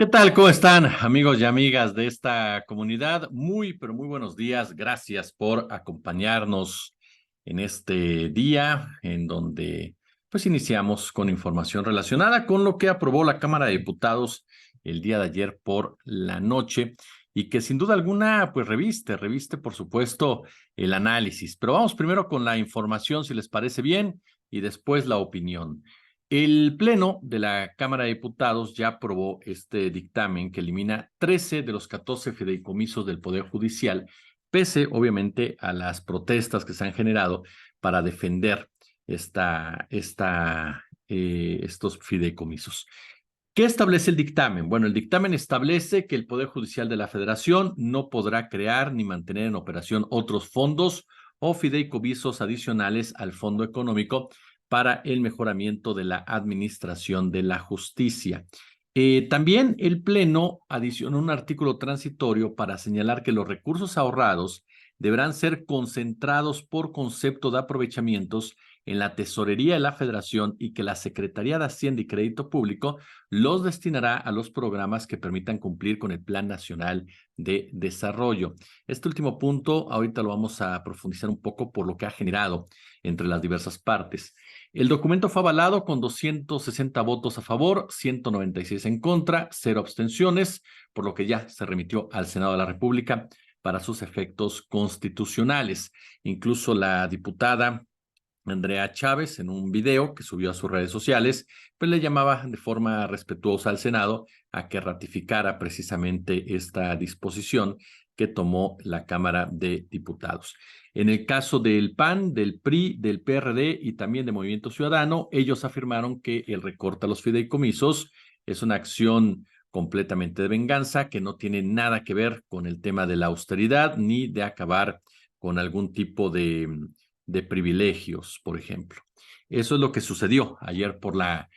¿Qué tal? ¿Cómo están, amigos y amigas de esta comunidad? Muy, pero muy buenos días. Gracias por acompañarnos en este día en donde pues iniciamos con información relacionada con lo que aprobó la Cámara de Diputados el día de ayer por la noche y que sin duda alguna pues reviste por supuesto el análisis. Pero vamos primero con la información, si les parece bien, y después la opinión. El Pleno de la Cámara de Diputados ya aprobó este dictamen que elimina 13 de los 14 fideicomisos del Poder Judicial, pese obviamente a las protestas que se han generado para defender estos fideicomisos. ¿Qué establece el dictamen? Bueno, el dictamen establece que el Poder Judicial de la Federación no podrá crear ni mantener en operación otros fondos o fideicomisos adicionales al Fondo Económico para el mejoramiento de la administración de la justicia. También el Pleno adicionó un artículo transitorio para señalar que los recursos ahorrados deberán ser concentrados por concepto de aprovechamientos en la Tesorería de la Federación y que la Secretaría de Hacienda y Crédito Público los destinará a los programas que permitan cumplir con el Plan Nacional de Desarrollo. Este último punto ahorita lo vamos a profundizar un poco por lo que ha generado entre las diversas partes. El documento fue avalado con 260 votos a favor, 196 en contra, 0 abstenciones, por lo que ya se remitió al Senado de la República para sus efectos constitucionales. Incluso la diputada Andrea Chávez, en un video que subió a sus redes sociales, pues le llamaba de forma respetuosa al Senado a que ratificara precisamente esta disposición que tomó la Cámara de Diputados. En el caso del PAN, del PRI, del PRD y también de Movimiento Ciudadano, ellos afirmaron que el recorte a los fideicomisos es una acción completamente de venganza que no tiene nada que ver con el tema de la austeridad ni de acabar con algún tipo de privilegios, por ejemplo. Eso es lo que sucedió ayer por la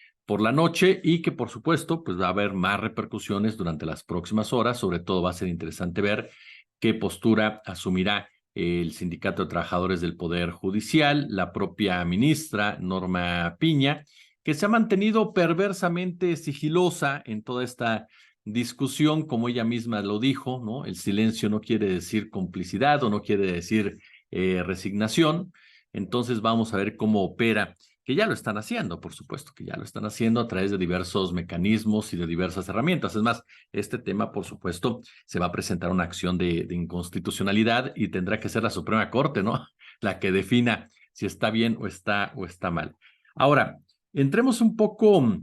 noche y que por supuesto pues va a haber más repercusiones durante las próximas horas. Sobre todo va a ser interesante ver qué postura asumirá el Sindicato de Trabajadores del Poder Judicial, la propia ministra Norma Piña, que se ha mantenido perversamente sigilosa en toda esta discusión, como ella misma lo dijo, ¿no? El silencio no quiere decir complicidad o no quiere decir resignación. Entonces vamos a ver cómo opera, que ya lo están haciendo, por supuesto, que ya lo están haciendo a través de diversos mecanismos y de diversas herramientas. Es más, este tema, por supuesto, se va a presentar una acción de inconstitucionalidad y tendrá que ser la Suprema Corte, ¿no? La que defina si está bien o está mal. Ahora, entremos un poco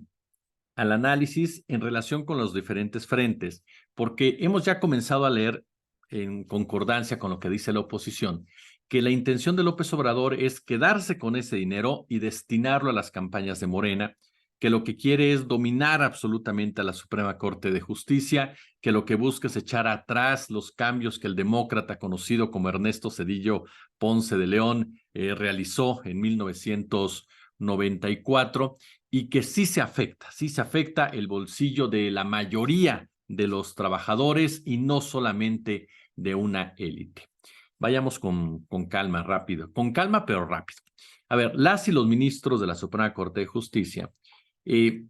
al análisis en relación con los diferentes frentes, porque hemos ya comenzado a leer en concordancia con lo que dice la oposición, que la intención de López Obrador es quedarse con ese dinero y destinarlo a las campañas de Morena, que lo que quiere es dominar absolutamente a la Suprema Corte de Justicia, que lo que busca es echar atrás los cambios que el demócrata conocido como Ernesto Zedillo Ponce de León realizó en 1994 y que sí se afecta el bolsillo de la mayoría de los trabajadores y no solamente de una élite. Vayamos con calma, rápido, con calma pero rápido. A ver, las y los ministros de la Suprema Corte de Justicia eh,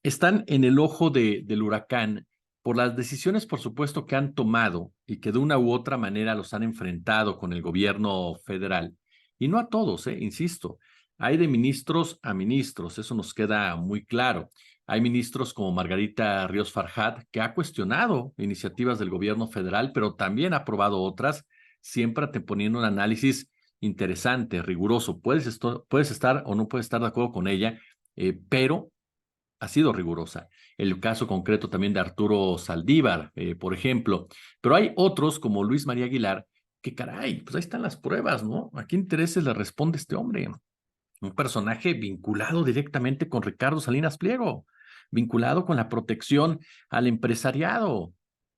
están en el ojo del huracán por las decisiones, por supuesto, que han tomado y que de una u otra manera los han enfrentado con el gobierno federal. Y no a todos, insisto. Hay de ministros a ministros, eso nos queda muy claro. Hay ministros como Margarita Ríos Farjat, que ha cuestionado iniciativas del gobierno federal, pero también ha aprobado otras, siempre te poniendo un análisis interesante, riguroso. Puedes estar o no puedes estar de acuerdo con ella, pero ha sido rigurosa. El caso concreto también de Arturo Saldívar, por ejemplo. Pero hay otros como Luis María Aguilar, que caray, pues ahí están las pruebas, ¿no? ¿A qué intereses le responde este hombre? Un personaje vinculado directamente con Ricardo Salinas Pliego, vinculado con la protección al empresariado.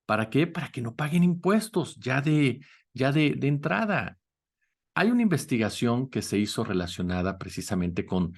¿Para qué? Para que no paguen impuestos ya de entrada. Hay una investigación que se hizo relacionada precisamente con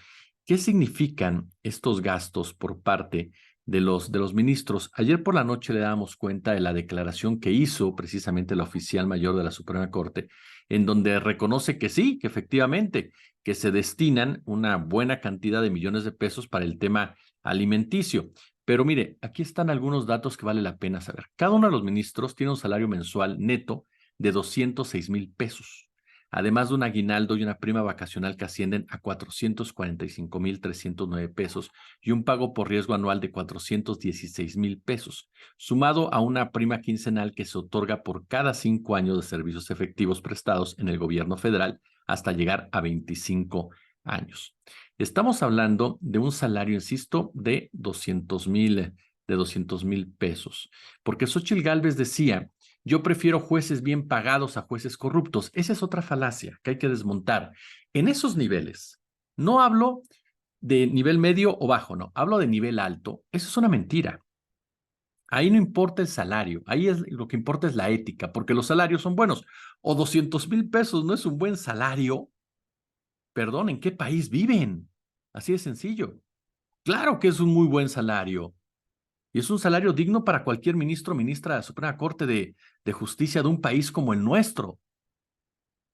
qué significan estos gastos por parte de los ministros. Ayer por la noche le dábamos cuenta de la declaración que hizo precisamente la oficial mayor de la Suprema Corte, en donde reconoce que sí, que efectivamente, que se destinan una buena cantidad de millones de pesos para el tema alimenticio, Pero mire, aquí están algunos datos que vale la pena saber. Cada uno de los ministros tiene un salario mensual neto de 206,000 pesos, además de un aguinaldo y una prima vacacional que ascienden a 445,309 pesos y un pago por riesgo anual de 416,000 pesos, sumado a una prima quincenal que se otorga por cada 5 años de servicios efectivos prestados en el gobierno federal hasta llegar a 25 años. Estamos hablando de un salario, insisto, de 200,000 pesos, porque Xóchitl Gálvez decía: yo prefiero jueces bien pagados a jueces corruptos. Esa es otra falacia que hay que desmontar. En esos niveles, no hablo de nivel medio o bajo, no, hablo de nivel alto. Eso es una mentira. Ahí no importa el salario, ahí lo que importa es la ética, porque los salarios son buenos. O 200,000 pesos no es un buen salario. Perdón, ¿en qué país viven? Así de sencillo. Claro que es un muy buen salario. Y es un salario digno para cualquier ministro o ministra de la Suprema Corte de Justicia de un país como el nuestro.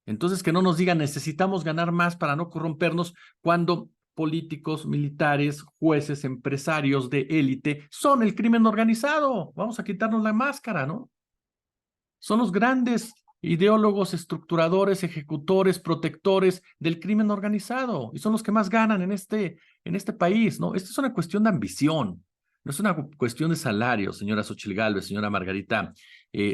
Entonces, que no nos digan necesitamos ganar más para no corrompernos cuando políticos, militares, jueces, empresarios de élite son el crimen organizado. Vamos a quitarnos la máscara, ¿no? Son los grandes ideólogos, estructuradores, ejecutores, protectores del crimen organizado y son los que más ganan en este país, ¿no? Esta es una cuestión de ambición, no es una cuestión de salario, señora Xóchitl Gálvez, señora Margarita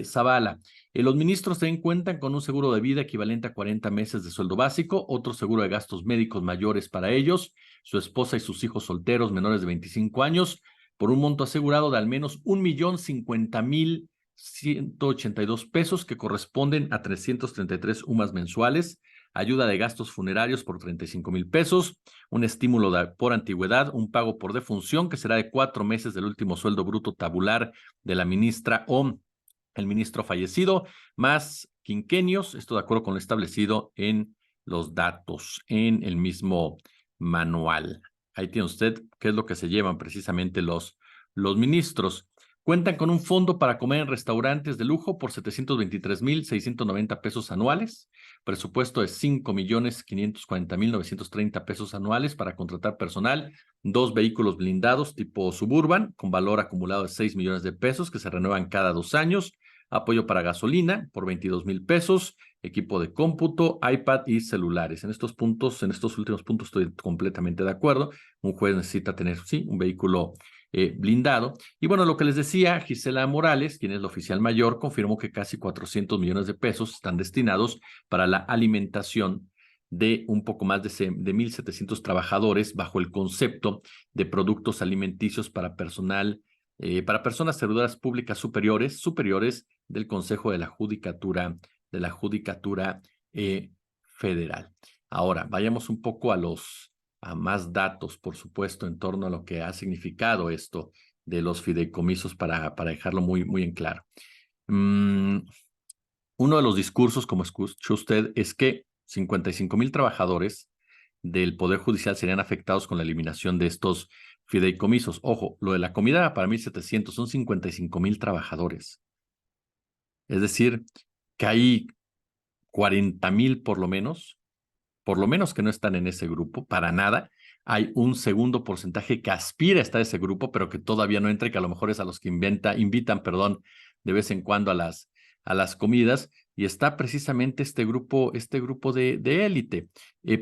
Zavala. Los ministros también cuentan con un seguro de vida equivalente a 40 meses de sueldo básico, otro seguro de gastos médicos mayores para ellos, su esposa y sus hijos solteros menores de 25 años, por un monto asegurado de al menos 1,050,182 pesos, que corresponden a 333 UMAS mensuales, ayuda de gastos funerarios por 35,000 pesos, un estímulo por antigüedad, un pago por defunción que será de 4 meses del último sueldo bruto tabular de la ministra o el ministro fallecido, más quinquenios, esto de acuerdo con lo establecido en los datos en el mismo manual. Ahí tiene usted qué es lo que se llevan precisamente los ministros. Cuentan con un fondo para comer en restaurantes de lujo por 723,690 pesos anuales, presupuesto de 5,540,930 pesos anuales para contratar personal, 2 vehículos blindados tipo Suburban con valor acumulado de 6 millones de pesos que se renuevan cada 2 años, apoyo para gasolina por 22,000 pesos, equipo de cómputo, iPad y celulares. En estos últimos puntos estoy completamente de acuerdo. Un juez necesita tener, sí, un vehículo blindado. Y bueno, lo que les decía, Gisela Morales, quien es la oficial mayor, confirmó que casi 400 millones de pesos están destinados para la alimentación de un poco más de 1,700 trabajadores bajo el concepto de productos alimenticios para personas servidoras públicas superiores del Consejo de la Judicatura Federal. Ahora, vayamos un poco a más datos, por supuesto, en torno a lo que ha significado esto de los fideicomisos para dejarlo muy, muy en claro. Uno de los discursos, como escuchó usted, es que 55,000 trabajadores del Poder Judicial serían afectados con la eliminación de estos fideicomisos. Ojo, lo de la comida para 1,700 son 55,000 trabajadores. Es decir, que hay 40,000 por lo menos que no están en ese grupo, para nada. Hay un segundo porcentaje que aspira a estar en ese grupo, pero que todavía no entra, y que a lo mejor es a los que invitan, de vez en cuando a las comidas, y está precisamente este grupo de élite.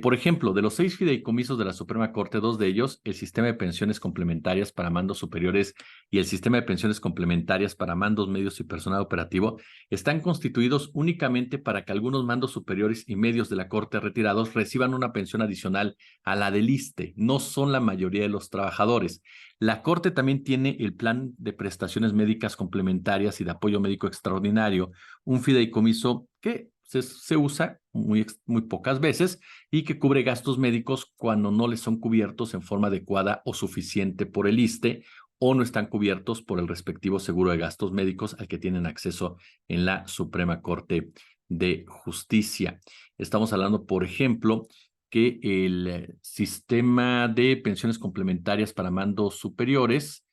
Por ejemplo, de los 6 fideicomisos de la Suprema Corte, 2 de ellos, el sistema de pensiones complementarias para mandos superiores y el sistema de pensiones complementarias para mandos medios y personal operativo, están constituidos únicamente para que algunos mandos superiores y medios de la Corte retirados reciban una pensión adicional a la del ISSSTE. No son la mayoría de los trabajadores. La Corte también tiene el plan de prestaciones médicas complementarias y de apoyo médico extraordinario, un fideicomiso que se usa muy pocas veces y que cubre gastos médicos cuando no les son cubiertos en forma adecuada o suficiente por el ISSSTE o no están cubiertos por el respectivo seguro de gastos médicos al que tienen acceso en la Suprema Corte de Justicia. Estamos hablando, por ejemplo, que el sistema de pensiones complementarias para mandos superiores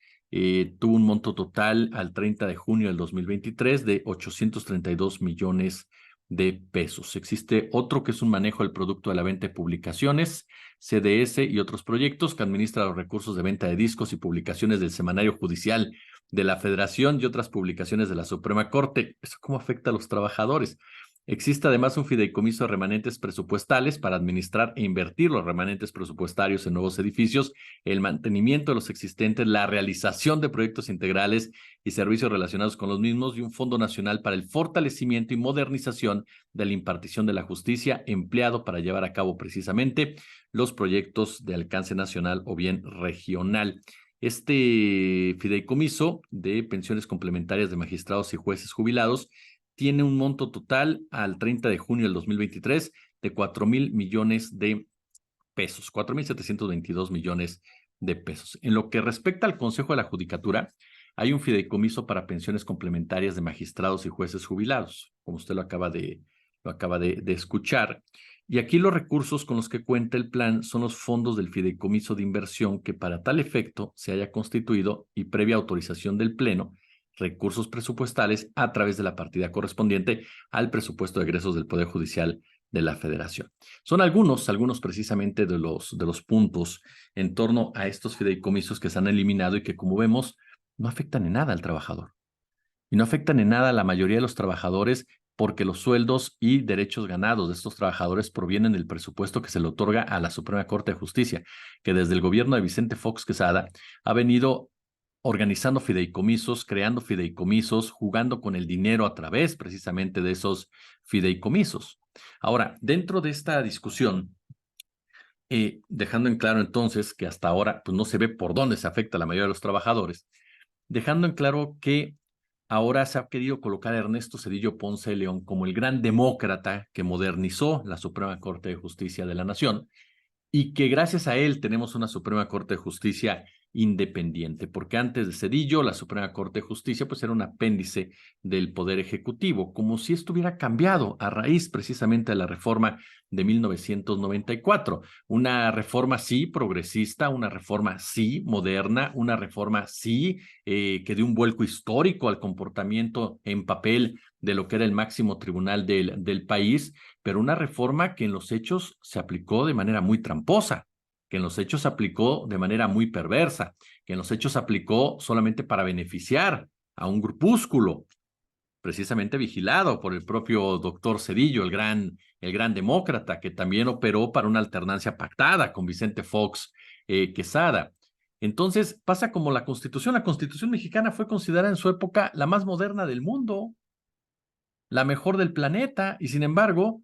tuvo un monto total al 30 de junio del 2023 de 832 millones de pesos. Existe otro que es un manejo del producto de la venta de publicaciones, CDS y otros proyectos que administra los recursos de venta de discos y publicaciones del Semanario Judicial de la Federación y otras publicaciones de la Suprema Corte. ¿Eso cómo afecta a los trabajadores? Existe además un fideicomiso de remanentes presupuestales para administrar e invertir los remanentes presupuestarios en nuevos edificios, el mantenimiento de los existentes, la realización de proyectos integrales y servicios relacionados con los mismos, y un Fondo Nacional para el fortalecimiento y modernización de la impartición de la justicia, empleado para llevar a cabo precisamente los proyectos de alcance nacional o bien regional. Este fideicomiso de pensiones complementarias de magistrados y jueces jubilados tiene un monto total al 30 de junio del 2023 de 4,000 millones de pesos, 4,722 millones de pesos. En lo que respecta al Consejo de la Judicatura, hay un fideicomiso para pensiones complementarias de magistrados y jueces jubilados, como usted lo acaba de escuchar. Y aquí los recursos con los que cuenta el plan son los fondos del fideicomiso de inversión que para tal efecto se haya constituido y previa autorización del Pleno, recursos presupuestales a través de la partida correspondiente al presupuesto de egresos del Poder Judicial de la Federación. Son algunos precisamente de los puntos en torno a estos fideicomisos que se han eliminado y que, como vemos, no afectan en nada al trabajador. Y no afectan en nada a la mayoría de los trabajadores porque los sueldos y derechos ganados de estos trabajadores provienen del presupuesto que se le otorga a la Suprema Corte de Justicia, que desde el gobierno de Vicente Fox Quesada ha venido organizando fideicomisos, creando fideicomisos, jugando con el dinero a través precisamente de esos fideicomisos. Ahora, dentro de esta discusión, dejando en claro entonces que hasta ahora pues, no se ve por dónde se afecta a la mayoría de los trabajadores, dejando en claro que ahora se ha querido colocar a Ernesto Zedillo Ponce de León como el gran demócrata que modernizó la Suprema Corte de Justicia de la Nación, y que gracias a él tenemos una Suprema Corte de Justicia independiente, porque antes de Zedillo, la Suprema Corte de Justicia pues era un apéndice del Poder Ejecutivo, como si esto hubiera cambiado a raíz precisamente de la reforma de 1994. Una reforma sí progresista, una reforma sí moderna, una reforma sí que dio un vuelco histórico al comportamiento en papel de lo que era el máximo tribunal del país, pero una reforma que en los hechos se aplicó de manera muy tramposa, que en los hechos se aplicó de manera muy perversa, que en los hechos se aplicó solamente para beneficiar a un grupúsculo, precisamente vigilado por el propio doctor Zedillo, el gran demócrata, que también operó para una alternancia pactada con Vicente Fox Quesada. Entonces pasa como la Constitución mexicana fue considerada en su época la más moderna del mundo, la mejor del planeta, y sin embargo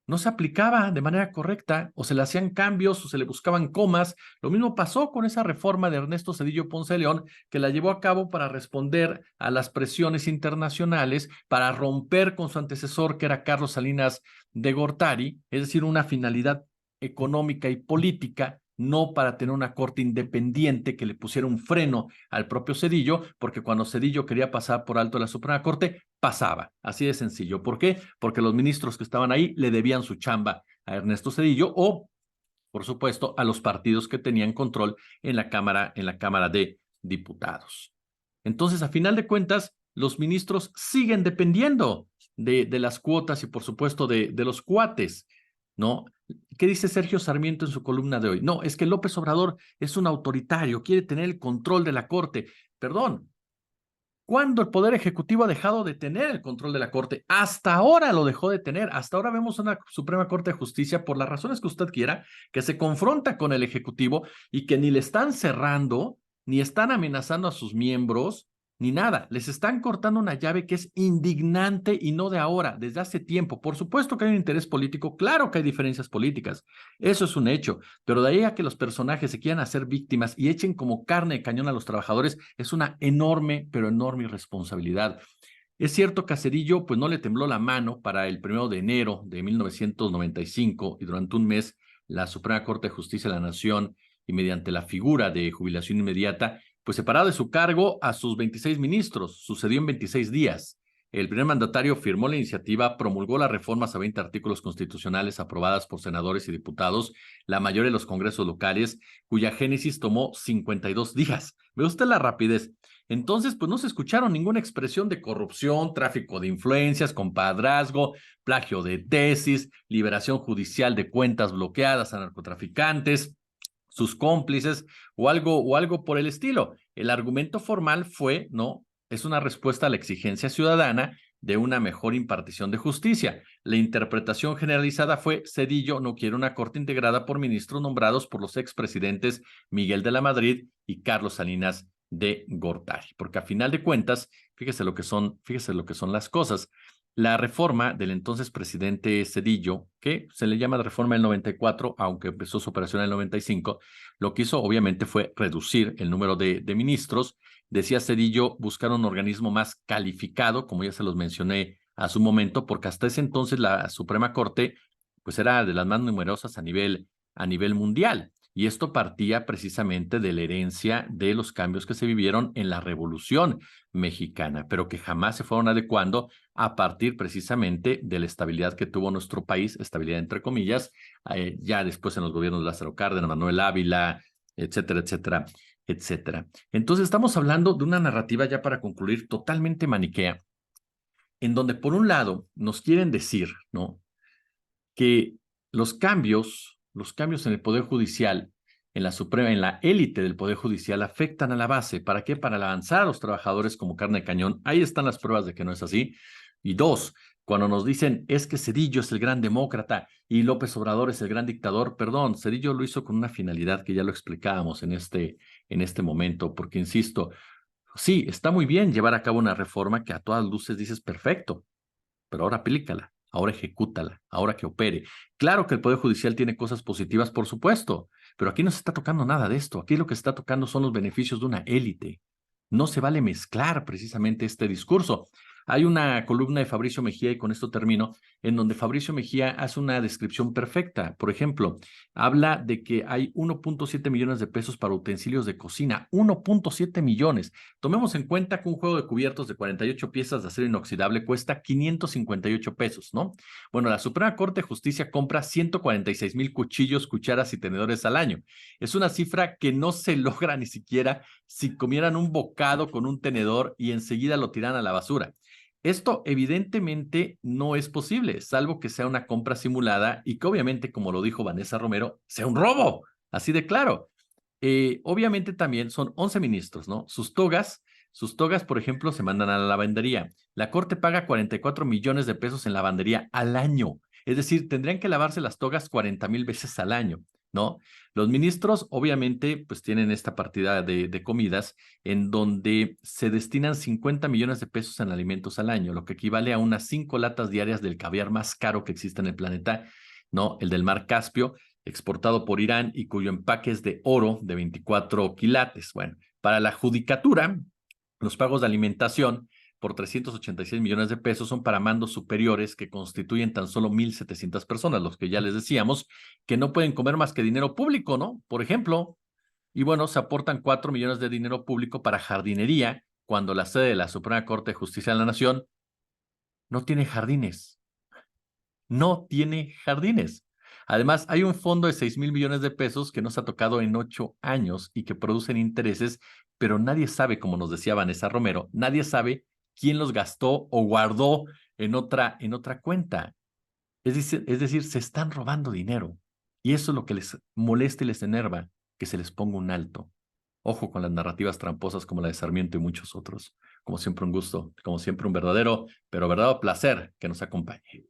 no se aplicaba de manera correcta, o se le hacían cambios, o se le buscaban comas. Lo mismo pasó con esa reforma de Ernesto Zedillo Ponce de León, que la llevó a cabo para responder a las presiones internacionales, para romper con su antecesor, que era Carlos Salinas de Gortari, es decir, una finalidad económica y política, no para tener una corte independiente que le pusiera un freno al propio Zedillo, porque cuando Zedillo quería pasar por alto la Suprema Corte, pasaba, así de sencillo. ¿Por qué? Porque los ministros que estaban ahí le debían su chamba a Ernesto Zedillo o, por supuesto, a los partidos que tenían control en la Cámara de Diputados. Entonces, a final de cuentas, los ministros siguen dependiendo de las cuotas y, por supuesto, de los cuates, ¿no? ¿Qué dice Sergio Sarmiento en su columna de hoy? No, es que López Obrador es un autoritario, quiere tener el control de la Corte. Perdón, ¿cuándo el Poder Ejecutivo ha dejado de tener el control de la Corte? Hasta ahora lo dejó de tener. Hasta ahora vemos una Suprema Corte de Justicia, por las razones que usted quiera, que se confronta con el Ejecutivo y que ni le están cerrando, ni están amenazando a sus miembros, ni nada. Les están cortando una llave que es indignante y no de ahora, desde hace tiempo. Por supuesto que hay un interés político, claro que hay diferencias políticas. Eso es un hecho. Pero de ahí a que los personajes se quieran hacer víctimas y echen como carne de cañón a los trabajadores, es una enorme, pero enorme irresponsabilidad. Es cierto que a Zedillo pues no le tembló la mano para el 1 de enero de 1995 y durante un mes la Suprema Corte de Justicia de la Nación, y mediante la figura de jubilación inmediata, pues separado de su cargo a sus 26 ministros, sucedió en 26 días. El primer mandatario firmó la iniciativa, promulgó las reformas a 20 artículos constitucionales aprobadas por senadores y diputados, la mayoría de los congresos locales, cuya génesis tomó 52 días. Ve usted la rapidez. Entonces, pues no se escucharon ninguna expresión de corrupción, tráfico de influencias, compadrazgo, plagio de tesis, liberación judicial de cuentas bloqueadas a narcotraficantes, sus cómplices o algo por el estilo. El argumento formal fue, ¿no? Es una respuesta a la exigencia ciudadana de una mejor impartición de justicia. La interpretación generalizada fue: Zedillo no quiere una corte integrada por ministros nombrados por los expresidentes Miguel de la Madrid y Carlos Salinas de Gortari, porque a final de cuentas, fíjese lo que son las cosas. La reforma del entonces presidente Zedillo, que se le llama la reforma del 94, aunque empezó su operación en el 95, lo que hizo obviamente fue reducir el número de ministros. Decía Zedillo buscar un organismo más calificado, como ya se los mencioné a su momento, porque hasta ese entonces la Suprema Corte pues era de las más numerosas a nivel mundial. Y esto partía precisamente de la herencia de los cambios que se vivieron en la Revolución Mexicana, pero que jamás se fueron adecuando a partir precisamente de la estabilidad que tuvo nuestro país, estabilidad entre comillas, ya después en los gobiernos de Lázaro Cárdenas, Manuel Ávila, etcétera, etcétera, etcétera. Entonces estamos hablando de una narrativa, ya para concluir, totalmente maniquea, en donde por un lado nos quieren decir, ¿no?, que los cambios en el Poder Judicial, en la Suprema, en la élite del Poder Judicial, afectan a la base. ¿Para qué? Para lanzar a los trabajadores como carne de cañón. Ahí están las pruebas de que no es así. Y dos, cuando nos dicen es que Zedillo es el gran demócrata y López Obrador es el gran dictador, perdón, Zedillo lo hizo con una finalidad que ya lo explicábamos en este momento, porque insisto, sí, está muy bien llevar a cabo una reforma que a todas luces dices perfecto, pero ahora aplícala, ahora ejecútala, ahora que opere. Claro que el Poder Judicial tiene cosas positivas, por supuesto, pero aquí no se está tocando nada de esto. Aquí lo que se está tocando son los beneficios de una élite. No se vale mezclar precisamente este discurso. Hay una columna de Fabricio Mejía, y con esto termino, en donde Fabricio Mejía hace una descripción perfecta. Por ejemplo, habla de que hay 1.7 millones de pesos para utensilios de cocina. 1.7 millones. Tomemos en cuenta que un juego de cubiertos de 48 piezas de acero inoxidable cuesta 558 pesos, ¿no? Bueno, la Suprema Corte de Justicia compra 146,000 cuchillos, cucharas y tenedores al año. Es una cifra que no se logra ni siquiera si comieran un bocado con un tenedor y enseguida lo tiran a la basura. Esto evidentemente no es posible, salvo que sea una compra simulada y que obviamente, como lo dijo Vanessa Romero, sea un robo, así de claro. Obviamente también son 11 ministros, ¿no? Sus togas, por ejemplo, se mandan a la lavandería. La Corte paga 44 millones de pesos en lavandería al año. Es decir, tendrían que lavarse las togas 40,000 veces al año, ¿no? Los ministros, obviamente, pues tienen esta partida de comidas en donde se destinan 50 millones de pesos en alimentos al año, lo que equivale a unas 5 latas diarias del caviar más caro que existe en el planeta, ¿no? El del mar Caspio, exportado por Irán y cuyo empaque es de oro de 24 quilates. Bueno, para la judicatura, los pagos de alimentación por 386 millones de pesos son para mandos superiores que constituyen tan solo 1,700 personas, los que ya les decíamos que no pueden comer más que dinero público, ¿no? Por ejemplo, y bueno, se aportan 4 millones de dinero público para jardinería, cuando la sede de la Suprema Corte de Justicia de la Nación no tiene jardines. No tiene jardines. Además, hay un fondo de 6,000 millones de pesos que no se ha tocado en 8 años y que producen intereses, pero nadie sabe, como nos decía Vanessa Romero, nadie sabe quién los gastó o guardó en otra cuenta. Es decir, se están robando dinero. Y eso es lo que les molesta y les enerva, que se les ponga un alto. Ojo con las narrativas tramposas como la de Sarmiento y muchos otros. Como siempre, un gusto, como siempre, un verdadero, pero verdadero placer que nos acompañe.